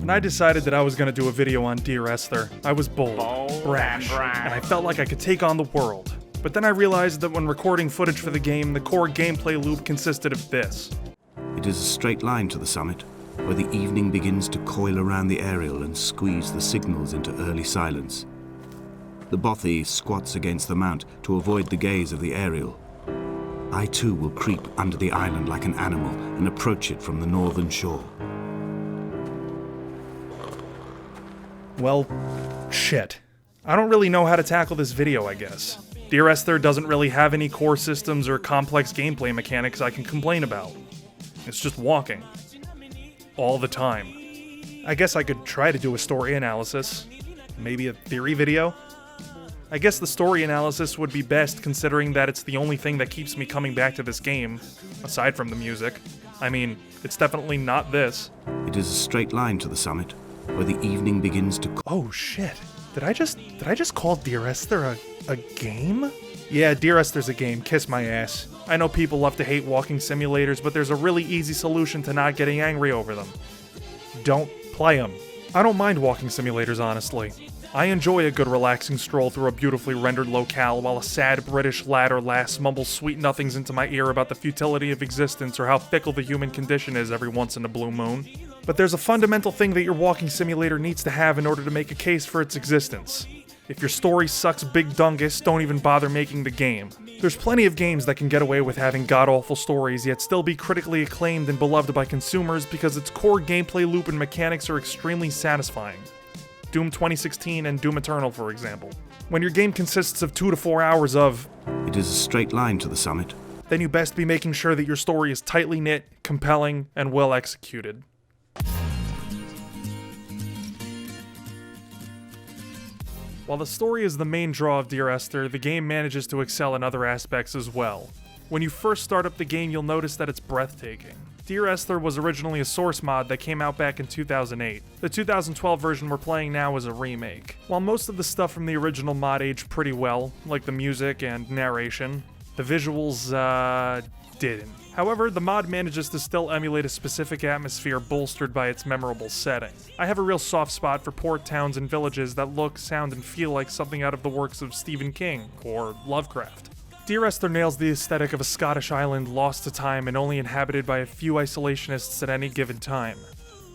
When I decided that I was going to do a video on Dear Esther, I was bold, brash, and I felt like I could take on the world. But then I realized that when recording footage for the game, the core gameplay loop consisted of this. It is a straight line to the summit, where the evening begins to coil around the aerial and squeeze the signals into early silence. The bothy squats against the mount to avoid the gaze of the aerial. I too will creep under the island like an animal and approach it from the northern shore. Well, shit. I don't really know how to tackle this video, I guess. Dear Esther doesn't really have any core systems or complex gameplay mechanics I can complain about. It's just walking. All the time. I guess I could try to do a story analysis. Maybe a theory video? I guess the story analysis would be best considering that it's the only thing that keeps me coming back to this game, aside from the music. I mean, it's definitely not this. It is a straight line to the summit, where the evening begins to... Oh shit. Did I just call Dear Esther a game? Yeah, Dear Esther's a game, kiss my ass. I know people love to hate walking simulators, but there's a really easy solution to not getting angry over them. Don't play them. I don't mind walking simulators, honestly. I enjoy a good relaxing stroll through a beautifully rendered locale while a sad British lad or lass mumbles sweet nothings into my ear about the futility of existence or how fickle the human condition is every once in a blue moon. But there's a fundamental thing that your walking simulator needs to have in order to make a case for its existence. If your story sucks big dungus, don't even bother making the game. There's plenty of games that can get away with having god-awful stories yet still be critically acclaimed and beloved by consumers because its core gameplay loop and mechanics are extremely satisfying. Doom 2016 and Doom Eternal, for example. When your game consists of 2 to 4 hours of... It is a straight line to the summit. Then you best be making sure that your story is tightly knit, compelling, and well executed. While the story is the main draw of Dear Esther, the game manages to excel in other aspects as well. When you first start up the game, you'll notice that it's breathtaking. Dear Esther was originally a source mod that came out back in 2008. The 2012 version we're playing now is a remake. While most of the stuff from the original mod aged pretty well, like the music and narration, the visuals, didn't. However, the mod manages to still emulate a specific atmosphere bolstered by its memorable setting. I have a real soft spot for port towns and villages that look, sound, and feel like something out of the works of Stephen King or Lovecraft. Dear Esther nails the aesthetic of a Scottish island lost to time and only inhabited by a few isolationists at any given time.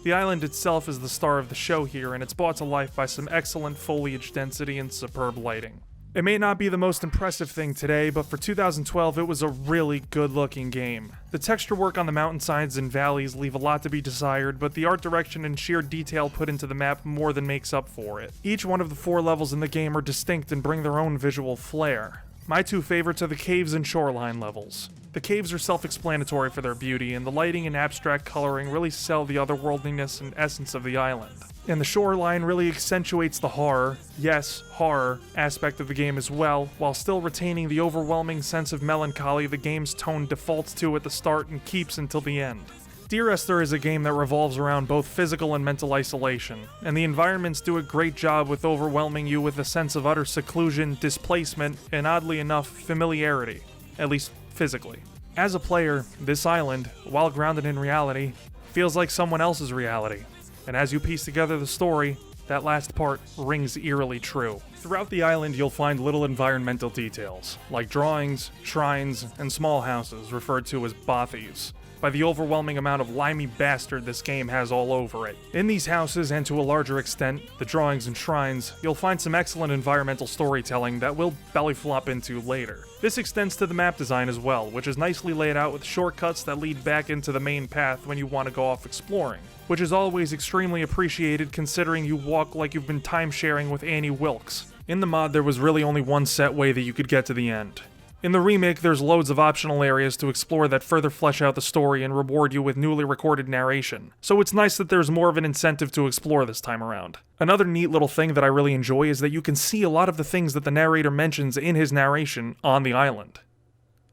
The island itself is the star of the show here, and it's brought to life by some excellent foliage density and superb lighting. It may not be the most impressive thing today, but for 2012 it was a really good-looking game. The texture work on the mountainsides and valleys leave a lot to be desired, but the art direction and sheer detail put into the map more than makes up for it. Each one of the 4 levels in the game are distinct and bring their own visual flair. My 2 favorites are the caves and shoreline levels. The caves are self-explanatory for their beauty, and the lighting and abstract coloring really sell the otherworldliness and essence of the island. And the shoreline really accentuates the horror, yes, horror, aspect of the game as well, while still retaining the overwhelming sense of melancholy the game's tone defaults to at the start and keeps until the end. Dear Esther is a game that revolves around both physical and mental isolation, and the environments do a great job with overwhelming you with a sense of utter seclusion, displacement, and oddly enough, familiarity, at least physically. As a player, this island, while grounded in reality, feels like someone else's reality, and as you piece together the story, that last part rings eerily true. Throughout the island, you'll find little environmental details, like drawings, shrines, and small houses referred to as bothies, by the overwhelming amount of limey bastard this game has all over it. In these houses, and to a larger extent, the drawings and shrines, you'll find some excellent environmental storytelling that we'll belly flop into later. This extends to the map design as well, which is nicely laid out with shortcuts that lead back into the main path when you want to go off exploring, which is always extremely appreciated considering you walk like you've been time-sharing with Annie Wilkes. In the mod, there was really only one set way that you could get to the end. In the remake, there's loads of optional areas to explore that further flesh out the story and reward you with newly recorded narration, so it's nice that there's more of an incentive to explore this time around. Another neat little thing that I really enjoy is that you can see a lot of the things that the narrator mentions in his narration on the island.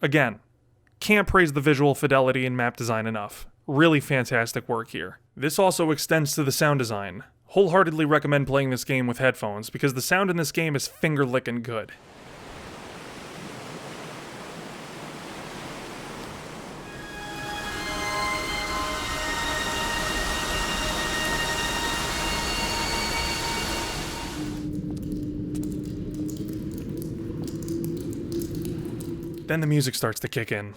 Again, can't praise the visual fidelity and map design enough. Really fantastic work here. This also extends to the sound design. Wholeheartedly recommend playing this game with headphones, because the sound in this game is finger-licking good. Then the music starts to kick in.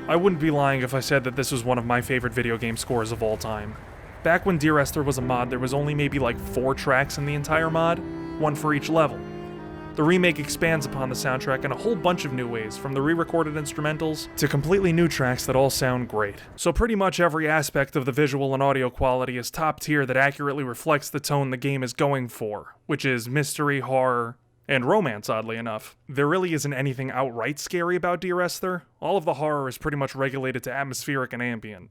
I wouldn't be lying if I said that this was one of my favorite video game scores of all time. Back when Dear Esther was a mod, there was only maybe like 4 tracks in the entire mod, one for each level. The remake expands upon the soundtrack in a whole bunch of new ways, from the re-recorded instrumentals to completely new tracks that all sound great. So pretty much every aspect of the visual and audio quality is top tier that accurately reflects the tone the game is going for, which is mystery, horror, and romance, oddly enough. There really isn't anything outright scary about Dear Esther. All of the horror is pretty much regulated to atmospheric and ambient.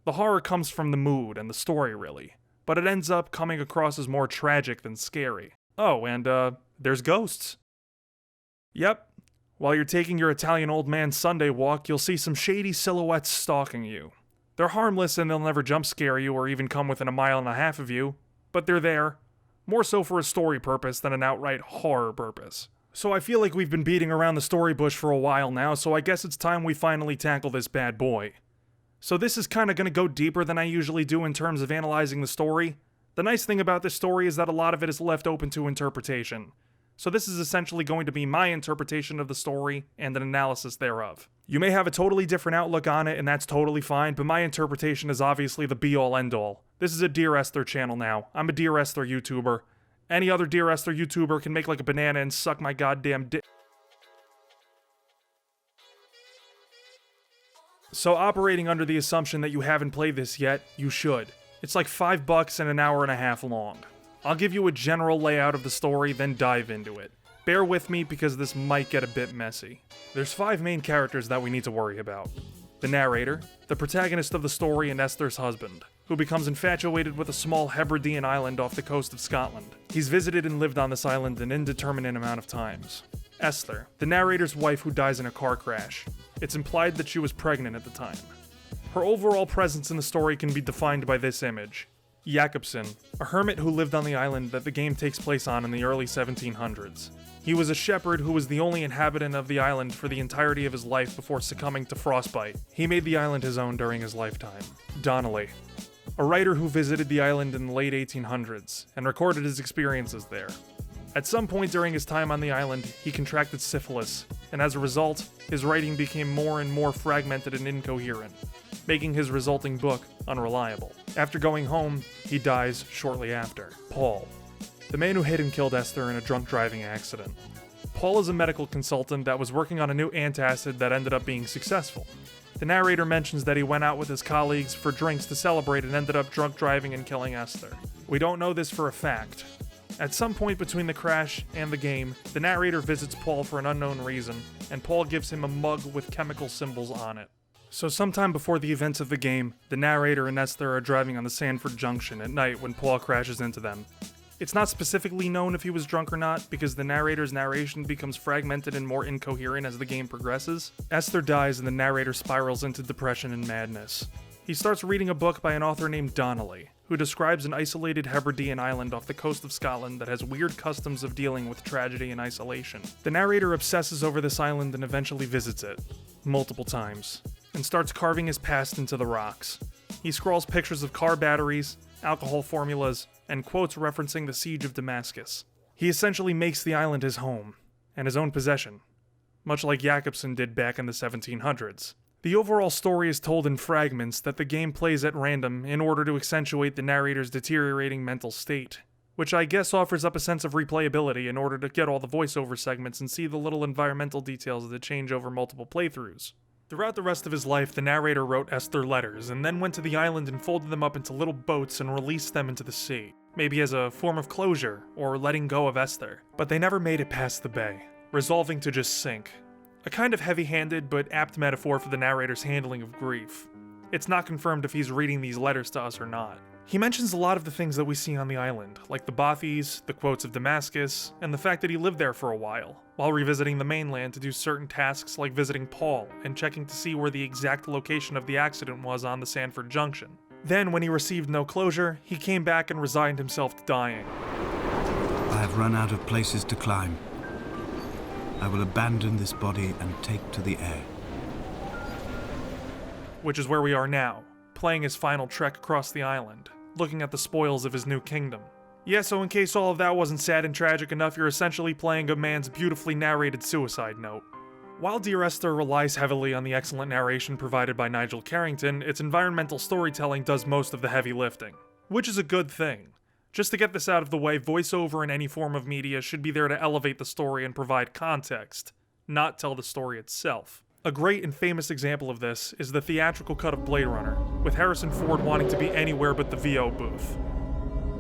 The horror comes from the mood and the story, really, but it ends up coming across as more tragic than scary. Oh, and there's ghosts. Yep. While you're taking your Italian old man Sunday walk, you'll see some shady silhouettes stalking you. They're harmless and they'll never jump scare you or even come within 1.5 miles of you, but they're there. More so for a story purpose than an outright horror purpose. So I feel like we've been beating around the story bush for a while now, so I guess it's time we finally tackle this bad boy. So this is kinda gonna go deeper than I usually do in terms of analyzing the story. The nice thing about this story is that a lot of it is left open to interpretation. So this is essentially going to be my interpretation of the story and an analysis thereof. You may have a totally different outlook on it, and that's totally fine, but my interpretation is obviously the be-all end-all. This is a Dear Esther channel now. I'm a Dear Esther YouTuber. Any other Dear Esther YouTuber can make like a banana and suck my goddamn dick. So operating under the assumption that you haven't played this yet, you should. It's like $5 and 1.5 hours long. I'll give you a general layout of the story, then dive into it. Bear with me because this might get a bit messy. There's 5 main characters that we need to worry about. The narrator, the protagonist of the story and Esther's husband, who becomes infatuated with a small Hebridean island off the coast of Scotland. He's visited and lived on this island an indeterminate amount of times. Esther, the narrator's wife who dies in a car crash. It's implied that she was pregnant at the time. Her overall presence in the story can be defined by this image. Jakobsen, a hermit who lived on the island that the game takes place on in the early 1700s. He was a shepherd who was the only inhabitant of the island for the entirety of his life before succumbing to frostbite. He made the island his own during his lifetime. Donnelly, a writer who visited the island in the late 1800s and recorded his experiences there. At some point during his time on the island, he contracted syphilis, and as a result, his writing became more and more fragmented and incoherent, making his resulting book unreliable. After going home, he dies shortly after. Paul, the man who hit and killed Esther in a drunk driving accident. Paul is a medical consultant that was working on a new antacid that ended up being successful. The narrator mentions that he went out with his colleagues for drinks to celebrate and ended up drunk driving and killing Esther. We don't know this for a fact. At some point between the crash and the game, the narrator visits Paul for an unknown reason, and Paul gives him a mug with chemical symbols on it. So sometime before the events of the game, the narrator and Esther are driving on the Sanford Junction at night when Paul crashes into them. It's not specifically known if he was drunk or not, because the narrator's narration becomes fragmented and more incoherent as the game progresses. Esther dies and the narrator spirals into depression and madness. He starts reading a book by an author named Donnelly, who describes an isolated Hebridean island off the coast of Scotland that has weird customs of dealing with tragedy and isolation. The narrator obsesses over this island and eventually visits it, multiple times, and starts carving his past into the rocks. He scrawls pictures of car batteries, alcohol formulas, and quotes referencing the siege of Damascus. He essentially makes the island his home, and his own possession, much like Jakobsen did back in the 1700s. The overall story is told in fragments that the game plays at random in order to accentuate the narrator's deteriorating mental state, which I guess offers up a sense of replayability in order to get all the voiceover segments and see the little environmental details that change over multiple playthroughs. Throughout the rest of his life, the narrator wrote Esther letters, and then went to the island and folded them up into little boats and released them into the sea, maybe as a form of closure, or letting go of Esther. But they never made it past the bay, resolving to just sink. A kind of heavy-handed but apt metaphor for the narrator's handling of grief. It's not confirmed if he's reading these letters to us or not. He mentions a lot of the things that we see on the island, like the bothies, the quotes of Damascus, and the fact that he lived there for a while revisiting the mainland to do certain tasks like visiting Paul and checking to see where the exact location of the accident was on the Sanford Junction. Then, when he received no closure, he came back and resigned himself to dying. I have run out of places to climb. I will abandon this body and take to the air. Which is where we are now, playing his final trek across the island, looking at the spoils of his new kingdom. Yeah, so in case all of that wasn't sad and tragic enough, you're essentially playing a man's beautifully narrated suicide note. While Dear Esther relies heavily on the excellent narration provided by Nigel Carrington, its environmental storytelling does most of the heavy lifting, which is a good thing. Just to get this out of the way, voiceover in any form of media should be there to elevate the story and provide context, not tell the story itself. A great and famous example of this is the theatrical cut of Blade Runner, with Harrison Ford wanting to be anywhere but the VO booth.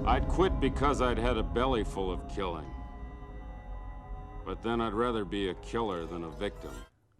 I'd quit because I'd had a belly full of killing. But then I'd rather be a killer than a victim.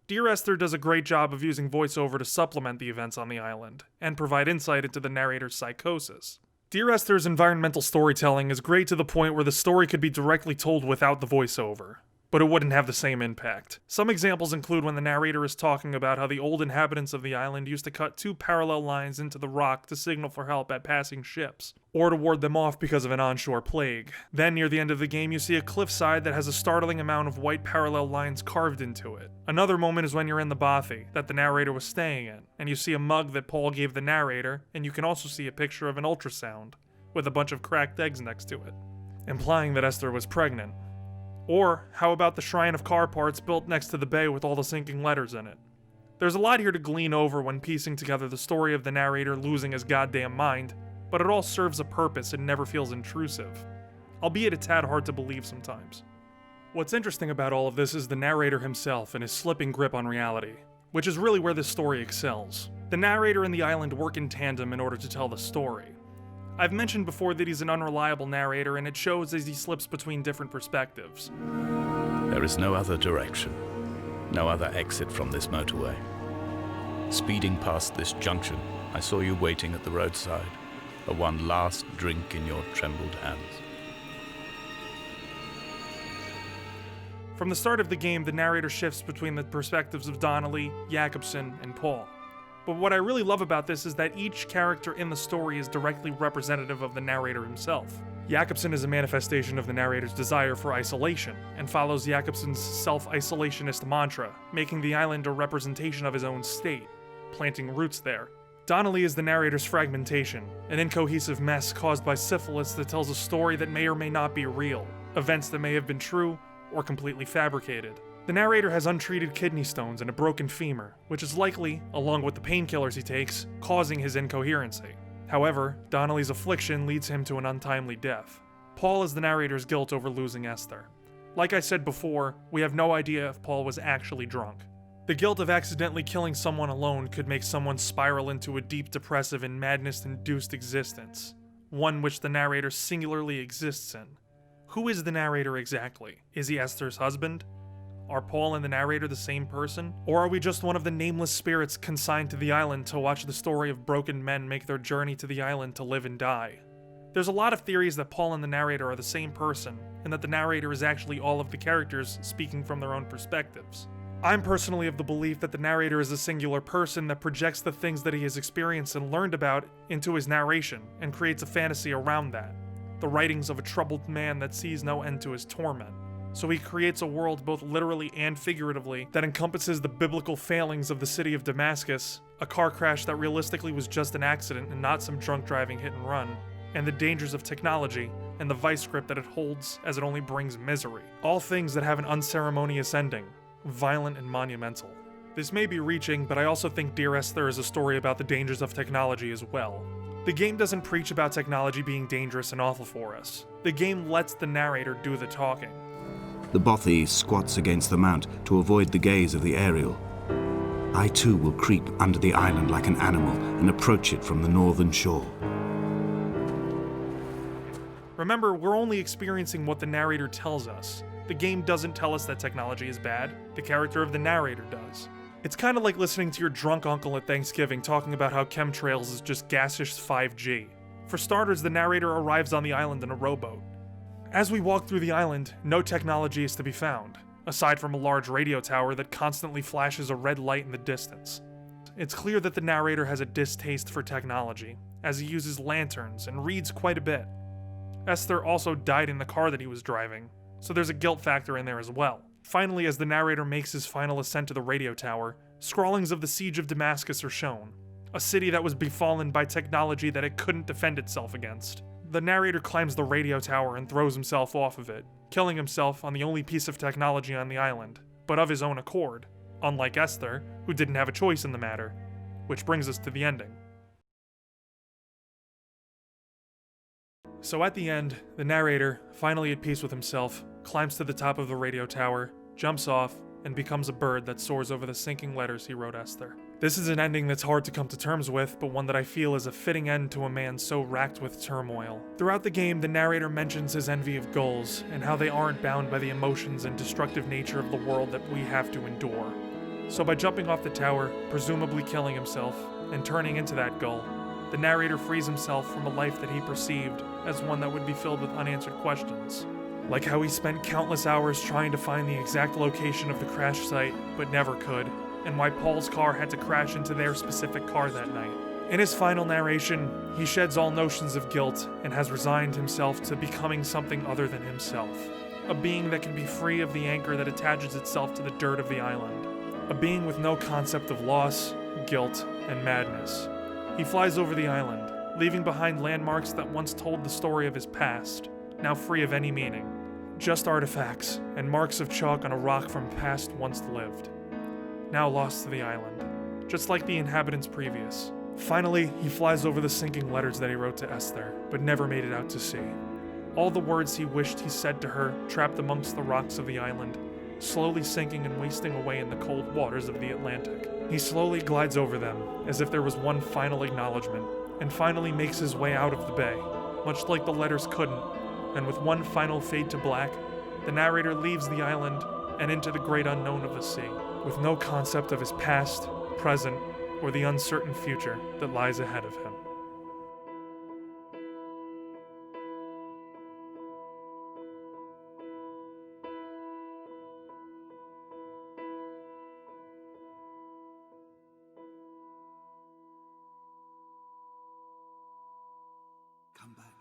Dear Esther does a great job of using voiceover to supplement the events on the island, and provide insight into the narrator's psychosis. Dear Esther's environmental storytelling is great to the point where the story could be directly told without the voiceover, but it wouldn't have the same impact. Some examples include when the narrator is talking about how the old inhabitants of the island used to cut 2 parallel lines into the rock to signal for help at passing ships, or to ward them off because of an onshore plague. Then near the end of the game you see a cliffside that has a startling amount of white parallel lines carved into it. Another moment is when you're in the bothy that the narrator was staying in, and you see a mug that Paul gave the narrator, and you can also see a picture of an ultrasound, with a bunch of cracked eggs next to it, implying that Esther was pregnant. Or, how about the shrine of car parts built next to the bay with all the sinking letters in it? There's a lot here to glean over when piecing together the story of the narrator losing his goddamn mind, but it all serves a purpose and never feels intrusive, albeit a tad hard to believe sometimes. What's interesting about all of this is the narrator himself and his slipping grip on reality, which is really where this story excels. The narrator and the island work in tandem in order to tell the story. I've mentioned before that he's an unreliable narrator, and it shows as he slips between different perspectives. There is no other direction, no other exit from this motorway. Speeding past this junction, I saw you waiting at the roadside, a one last drink in your trembled hands. From the start of the game, the narrator shifts between the perspectives of Donnelly, Jakobsen, and Paul. But what I really love about this is that each character in the story is directly representative of the narrator himself. Jakobsen is a manifestation of the narrator's desire for isolation, and follows Jakobsen's self-isolationist mantra, making the island a representation of his own state, planting roots there. Donnelly is the narrator's fragmentation, an incohesive mess caused by syphilis that tells a story that may or may not be real, events that may have been true or completely fabricated. The narrator has untreated kidney stones and a broken femur, which is likely, along with the painkillers he takes, causing his incoherency. However, Donnelly's affliction leads him to an untimely death. Paul is the narrator's guilt over losing Esther. Like I said before, we have no idea if Paul was actually drunk. The guilt of accidentally killing someone alone could make someone spiral into a deep depressive and madness-induced existence, one which the narrator singularly exists in. Who is the narrator exactly? Is he Esther's husband? Are Paul and the narrator the same person? Or are we just one of the nameless spirits consigned to the island to watch the story of broken men make their journey to the island to live and die? There's a lot of theories that Paul and the narrator are the same person, and that the narrator is actually all of the characters speaking from their own perspectives. I'm personally of the belief that the narrator is a singular person that projects the things that he has experienced and learned about into his narration, and creates a fantasy around that. The writings of a troubled man that sees no end to his torment. So he creates a world both literally and figuratively that encompasses the biblical failings of the city of Damascus, a car crash that realistically was just an accident and not some drunk driving hit and run, and the dangers of technology, and the vice grip that it holds as it only brings misery. All things that have an unceremonious ending, violent and monumental. This may be reaching, but I also think Dear Esther is a story about the dangers of technology as well. The game doesn't preach about technology being dangerous and awful for us. The game lets the narrator do the talking. The bothy squats against the mount to avoid the gaze of the aerial. I too will creep under the island like an animal and approach it from the northern shore. Remember, we're only experiencing what the narrator tells us. The game doesn't tell us that technology is bad, the character of the narrator does. It's kind of like listening to your drunk uncle at Thanksgiving talking about how chemtrails is just gaseous 5G. For starters, the narrator arrives on the island in a rowboat. As we walk through the island, no technology is to be found, aside from a large radio tower that constantly flashes a red light in the distance. It's clear that the narrator has a distaste for technology, as he uses lanterns and reads quite a bit. Esther also died in the car that he was driving, so there's a guilt factor in there as well. Finally, as the narrator makes his final ascent to the radio tower, scrawlings of the siege of Damascus are shown, a city that was befallen by technology that it couldn't defend itself against. The narrator climbs the radio tower and throws himself off of it, killing himself on the only piece of technology on the island, but of his own accord, unlike Esther, who didn't have a choice in the matter. Which brings us to the ending. So at the end, the narrator, finally at peace with himself, climbs to the top of the radio tower, jumps off, and becomes a bird that soars over the sinking letters he wrote Esther. This is an ending that's hard to come to terms with, but one that I feel is a fitting end to a man so racked with turmoil. Throughout the game, the narrator mentions his envy of gulls, and how they aren't bound by the emotions and destructive nature of the world that we have to endure. So by jumping off the tower, presumably killing himself, and turning into that gull, the narrator frees himself from a life that he perceived as one that would be filled with unanswered questions. Like how he spent countless hours trying to find the exact location of the crash site, but never could, and why Paul's car had to crash into their specific car that night. In his final narration, he sheds all notions of guilt and has resigned himself to becoming something other than himself. A being that can be free of the anchor that attaches itself to the dirt of the island. A being with no concept of loss, guilt, and madness. He flies over the island, leaving behind landmarks that once told the story of his past, now free of any meaning. Just artifacts and marks of chalk on a rock from past once lived. Now lost to the island, just like the inhabitants previous. Finally, he flies over the sinking letters that he wrote to Esther, but never made it out to sea. All the words he wished he said to her trapped amongst the rocks of the island, slowly sinking and wasting away in the cold waters of the Atlantic. He slowly glides over them, as if there was one final acknowledgement, and finally makes his way out of the bay, much like the letters couldn't, and with one final fade to black, the narrator leaves the island and into the great unknown of the sea, with no concept of his past, present, or the uncertain future that lies ahead of him. Come back.